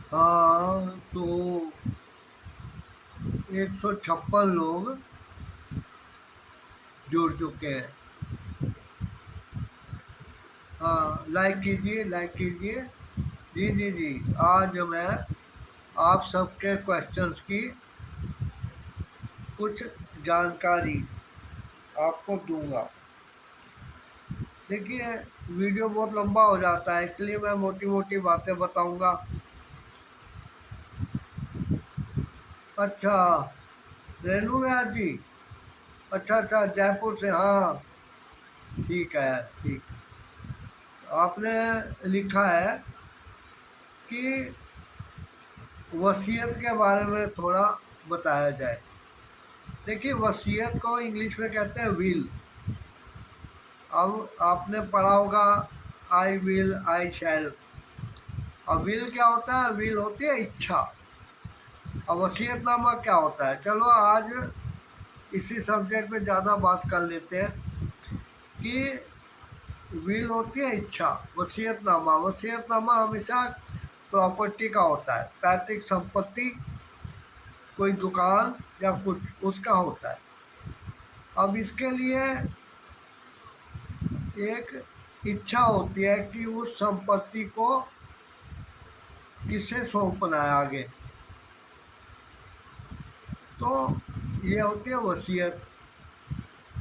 हाँ, तो 156 लोग जुड़ चुके हैं। हाँ, लाइक कीजिए, लाइक कीजिए। जी जी जी। आज मैं आप सबके क्वेश्चंस की कुछ जानकारी आपको दूंगा। देखिए, वीडियो बहुत लंबा हो जाता है, इसलिए मैं मोटी मोटी बातें बताऊंगा। अच्छा, रेणु यार जी। अच्छा अच्छा, जयपुर से, हाँ। ठीक है, ठीक। आपने लिखा है कि वसीयत के बारे में थोड़ा बताया जाए। देखिए, वसीयत को इंग्लिश में कहते हैं विल। अब आपने पढ़ा होगा आई विल, आई शैल। अब विल क्या होता है? विल होती है इच्छा। अब वसीयतनामा क्या होता है? चलो आज इसी सब्जेक्ट पे ज़्यादा बात कर लेते हैं कि विल होती है इच्छा। वसीयतनामा, वसीयतनामा हमेशा प्रॉपर्टी का होता है, पैतृक संपत्ति, कोई दुकान या कुछ उसका होता है। अब इसके लिए एक इच्छा होती है कि उस संपत्ति को किसे सौंपना है आगे। तो ये होती है वसीयत।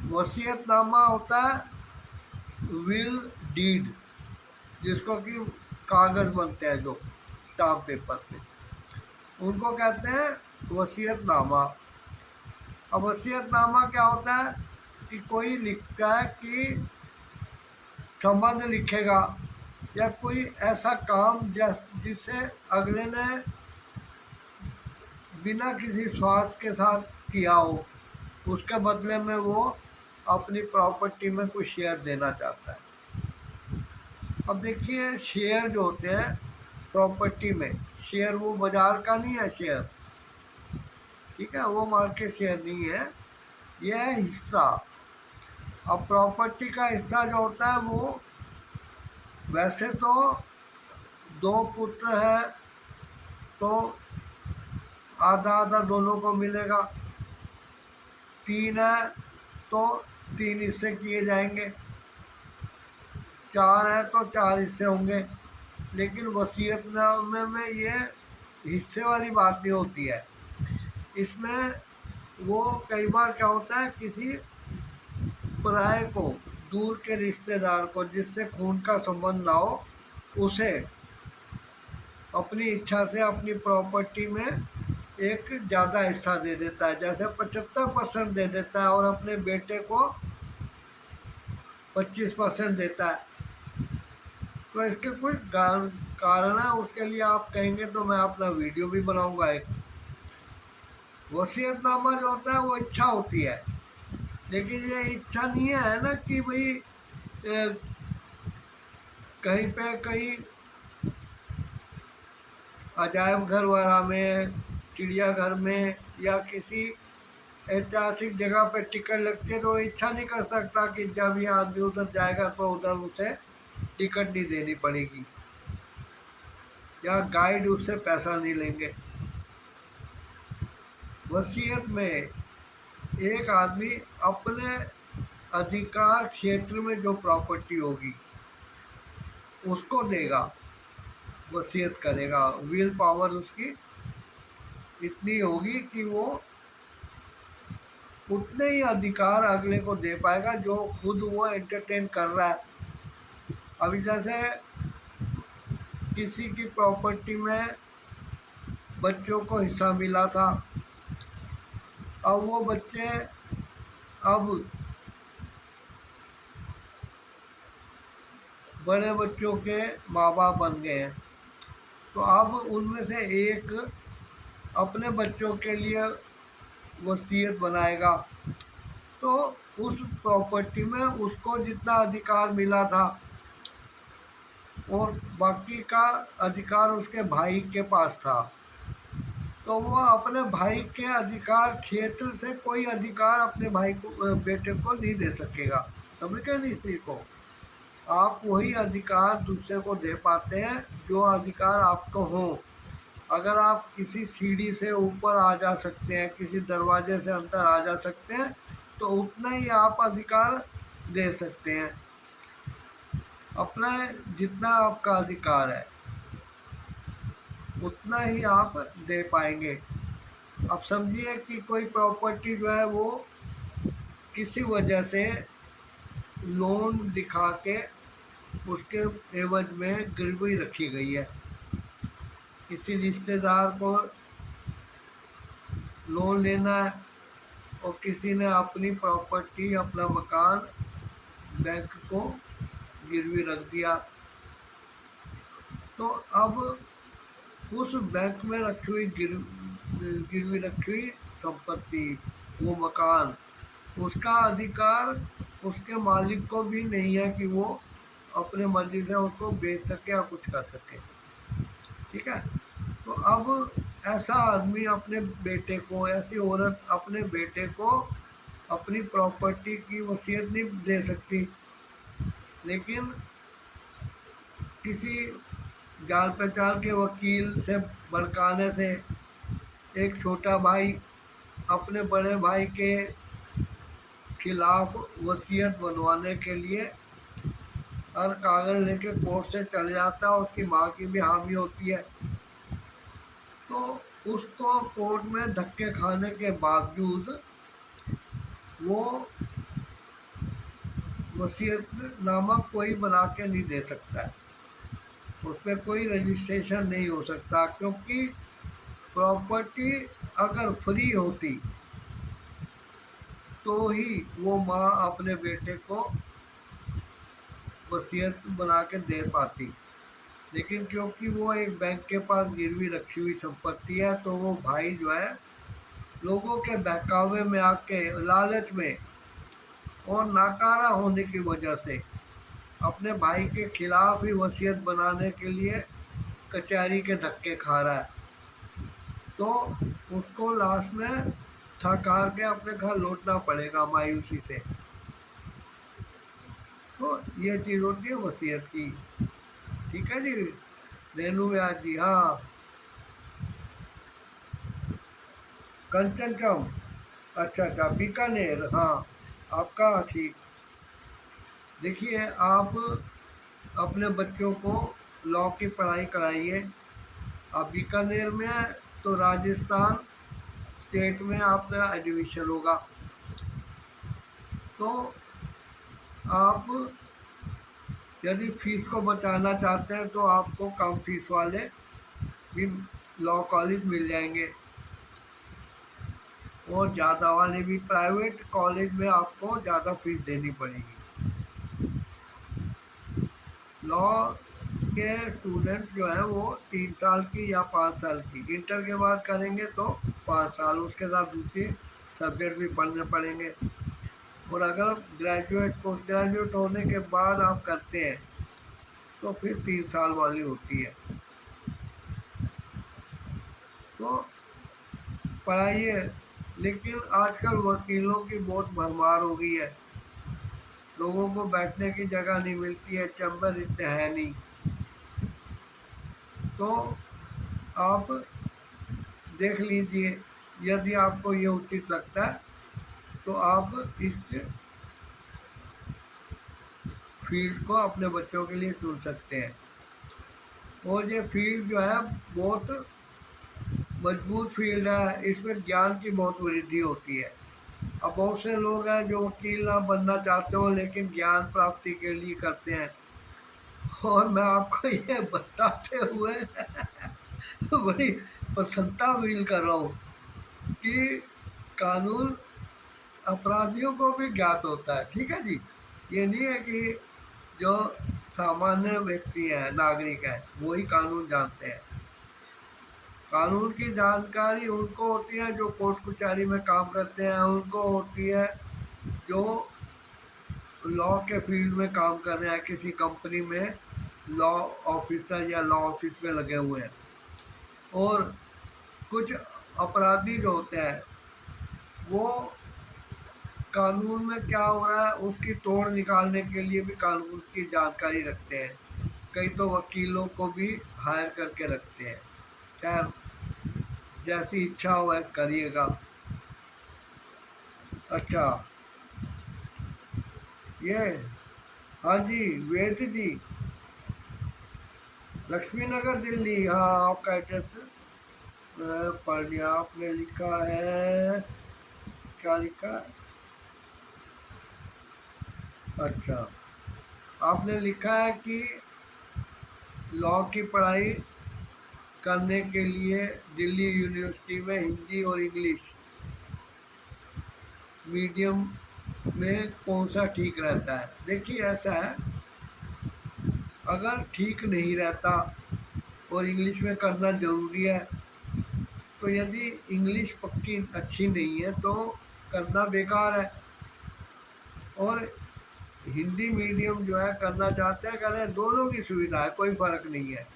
वसीयतनामा होता है विल डीड, जिसको कि कागज़ बनते हैं जो स्टाम्प पेपर पे, उनको कहते हैं वसीयतनामा। अब वसीयतनामा क्या होता है कि कोई लिखता है कि संबंध लिखेगा या कोई ऐसा काम जिसे अगले ने बिना किसी स्वार्थ के साथ किया हो, उसके बदले में वो अपनी प्रॉपर्टी में कुछ शेयर देना चाहता है। अब देखिए, शेयर जो होते हैं प्रॉपर्टी में, शेयर वो बाजार का नहीं है शेयर, ठीक है, वो मार्केट शेयर नहीं है, यह है हिस्सा। अब प्रॉपर्टी का हिस्सा जो होता है वो, वैसे तो दो पुत्र है तो आधा आधा दोनों को मिलेगा, तीन है तो तीन हिस्से किए जाएंगे, चार है तो चार हिस्से होंगे। लेकिन वसीयतनामे में ये हिस्से वाली बात नहीं होती है। इसमें वो कई बार क्या होता है, किसी पराये को, दूर के रिश्तेदार को जिससे खून का संबंध ना हो, उसे अपनी इच्छा से अपनी प्रॉपर्टी में एक ज़्यादा हिस्सा दे देता है, जैसे 75% दे देता है और अपने बेटे को 25% देता है। तो इसके कुछ कारण है, उसके लिए आप कहेंगे तो मैं अपना वीडियो भी बनाऊंगा एक। वसीयतनामा जो होता है वो इच्छा होती है, लेकिन ये इच्छा नहीं है ना कि भाई कहीं पे कहीं अजायब घर वाला में, चिड़ियाघर में या किसी ऐतिहासिक जगह पे टिकट लगती है तो वो इच्छा नहीं कर सकता कि जब ये आदमी उधर जाएगा तो उधर उसे टिकट नहीं देनी पड़ेगी या गाइड उससे पैसा नहीं लेंगे। वसीयत में एक आदमी अपने अधिकार क्षेत्र में जो प्रॉपर्टी होगी उसको देगा, वसीयत करेगा। विल पावर उसकी इतनी होगी कि वो उतने ही अधिकार अगले को दे पाएगा जो खुद वो एंटरटेन कर रहा है। अभी जैसे किसी की प्रॉपर्टी में बच्चों को हिस्सा मिला था, अब वो बच्चे अब बड़े बच्चों के माँ बाप बन गए हैं, तो अब उनमें से एक अपने बच्चों के लिए वसीयत बनाएगा, तो उस प्रॉपर्टी में उसको जितना अधिकार मिला था और बाकी का अधिकार उसके भाई के पास था, तो वो अपने भाई के अधिकार क्षेत्र से कोई अधिकार अपने भाई को, बेटे को नहीं दे सकेगा। समझ गए नहीं इसी को? आप वही अधिकार दूसरे को दे पाते हैं जो अधिकार आपको हो। अगर आप किसी सीढ़ी से ऊपर आ जा सकते हैं, किसी दरवाजे से अंदर आ जा सकते हैं, तो उतना ही आप अधिकार दे सकते हैं। अपना जितना आपका अधिकार है उतना ही आप दे पाएंगे। अब समझिए कि कोई प्रॉपर्टी जो है वो किसी वजह से लोन दिखा के उसके एवज में गिरवी रखी गई है। किसी रिश्तेदार को लोन लेना है और किसी ने अपनी प्रॉपर्टी, अपना मकान बैंक को गिरवी रख दिया, तो अब उस बैंक में रखी हुई गिरवी रखी हुई संपत्ति, वो मकान, उसका अधिकार उसके मालिक को भी नहीं है कि वो अपने मर्जी से उसको बेच सके या कुछ कर सके। ठीक है। तो अब ऐसा आदमी अपने बेटे को, ऐसी औरत अपने बेटे को अपनी प्रॉपर्टी की वसीयत नहीं दे सकती, लेकिन किसी जान पहचान के वकील से भड़काने से एक छोटा भाई अपने बड़े भाई के खिलाफ वसीयत बनवाने के लिए हर कागज लेके कोर्ट से चले जाता है। उसकी माँ की भी हामी होती है, तो उसको कोर्ट में धक्के खाने के बावजूद वो वसीयतनामा कोई बना के नहीं दे सकता है, उस पर कोई रजिस्ट्रेशन नहीं हो सकता, क्योंकि प्रॉपर्टी अगर फ्री होती तो ही वो माँ अपने बेटे को वसीयत बना के दे पाती। लेकिन क्योंकि वो एक बैंक के पास गिरवी रखी हुई संपत्ति है, तो वो भाई जो है लोगों के बहकावे में आके, लालच में और नाकारा होने की वजह से अपने भाई के खिलाफ ही वसीयत बनाने के लिए कचहरी के धक्के खा रहा है, तो उसको लास्ट में थक हार के अपने घर लौटना पड़ेगा मायूसी से। तो ये चीज़ होती है वसीयत की। ठीक है जी रेणु व्यास जी। हाँ, कंचनकम, अच्छा अच्छा, बीकानेर। हाँ आपका ठीक। देखिए, आप अपने बच्चों को लॉ की पढ़ाई कराइए। आप बीकानेर में है तो राजस्थान स्टेट में आपका एडमिशन होगा, तो आप यदि फीस को बचाना चाहते हैं तो आपको कम फीस वाले भी लॉ कॉलेज मिल जाएंगे, और ज़्यादा वाले भी प्राइवेट कॉलेज में आपको ज़्यादा फीस देनी पड़ेगी। लॉ के स्टूडेंट जो है वो 3 साल की या 5 साल की, इंटर के बाद करेंगे तो 5 साल, उसके साथ दूसरी सब्जेक्ट भी पढ़ने पड़ेंगे। और अगर ग्रेजुएट, पोस्ट ग्रेजुएट होने के बाद आप करते हैं तो फिर 3 साल वाली होती है। तो पढ़ाइए, लेकिन आजकल वकीलों की बहुत भरमार हो गई है, लोगों को बैठने की जगह नहीं मिलती है, चैम्बर इतने हैं नहीं, तो आप देख लीजिए, यदि आपको ये उचित लगता है तो आप इस फील्ड को अपने बच्चों के लिए चुन सकते हैं। और ये फील्ड जो है बहुत मजबूत फील्ड है, इसमें ज्ञान की बहुत वृद्धि होती है। अब बहुत से लोग हैं जो वकील ना बनना चाहते हो लेकिन ज्ञान प्राप्ति के लिए करते हैं, और मैं आपको ये बताते हुए बड़ी प्रसन्नता फील कर रहा हूँ कि कानून अपराधियों को भी ज्ञात होता है। ठीक है जी, ये नहीं है कि जो सामान्य व्यक्ति हैं, नागरिक हैं, वही कानून जानते हैं। कानून की जानकारी उनको होती है जो कोर्ट कचहरी में काम करते हैं, उनको होती है जो लॉ के फील्ड में काम कर रहे हैं, किसी कंपनी में लॉ ऑफिसर या लॉ ऑफिस में लगे हुए हैं। और कुछ अपराधी जो होते हैं वो कानून में क्या हो रहा है उसकी तोड़ निकालने के लिए भी कानून की जानकारी रखते हैं, कई तो वकीलों को भी हायर करके रखते हैं। खैर, जैसी इच्छा हो वह करिएगा। अच्छा, ये, हाँ जी, वेद जी, लक्ष्मी नगर दिल्ली, हाँ आपका एड्रेस पढ़ लिया। आपने लिखा है, क्या लिखा है? अच्छा, आपने लिखा है कि लॉ की पढ़ाई करने के लिए दिल्ली यूनिवर्सिटी में हिंदी और इंग्लिश मीडियम में कौन सा ठीक रहता है। देखिए ऐसा है, अगर ठीक नहीं रहता और इंग्लिश में करना ज़रूरी है, तो यदि इंग्लिश पक्की अच्छी नहीं है तो करना बेकार है। और हिंदी मीडियम जो है करना चाहते हैं करें, दोनों की सुविधा है, कोई फ़र्क नहीं है।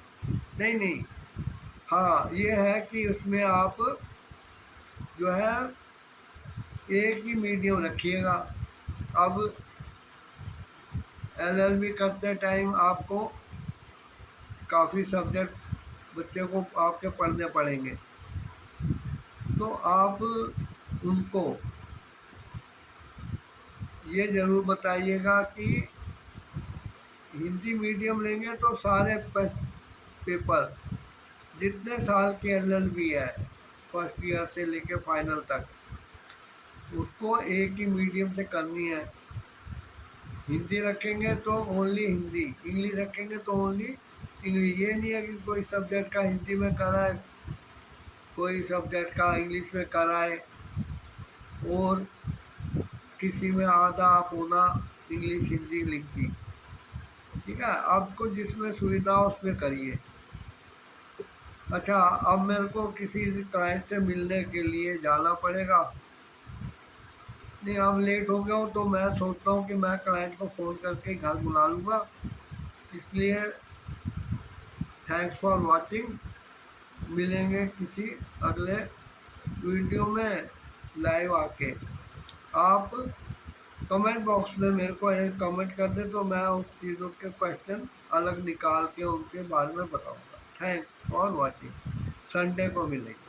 नहीं नहीं, हाँ ये है कि उसमें आप जो है एक ही मीडियम रखिएगा। अब एलएलबी करते टाइम आपको काफ़ी सब्जेक्ट बच्चे को आपके पढ़ने पड़ेंगे, तो आप उनको ये ज़रूर बताइएगा कि हिंदी मीडियम लेंगे तो सारे पेपर जितने साल की एलएलबी है फर्स्ट ईयर से लेके फाइनल तक, उसको एक ही मीडियम से करनी है। हिंदी रखेंगे तो ओनली हिंदी, इंग्लिश रखेंगे तो ओनली इंग्लिश। ये नहीं है कि कोई सब्जेक्ट का हिंदी में कराए, कोई सब्जेक्ट का इंग्लिश में कराए, और किसी में आधा पौना इंग्लिश हिंदी लिख दी। ठीक है, आपको जिसमें सुविधा हो उसमें करिए। अच्छा, अब मेरे को किसी क्लाइंट से मिलने के लिए जाना पड़ेगा। नहीं, अब लेट हो गया हूँ तो मैं सोचता हूँ कि मैं क्लाइंट को फ़ोन करके घर बुला लूँगा। इसलिए थैंक्स फॉर वाचिंग। मिलेंगे किसी अगले वीडियो में लाइव आके। आप कमेंट बॉक्स में मेरे को एक कमेंट कर दे तो मैं उस चीज़ों के क्वेश्चन अलग निकाल के उनके बारे में बताऊंगा। Thanks for watching. संडे को मिलेंगे।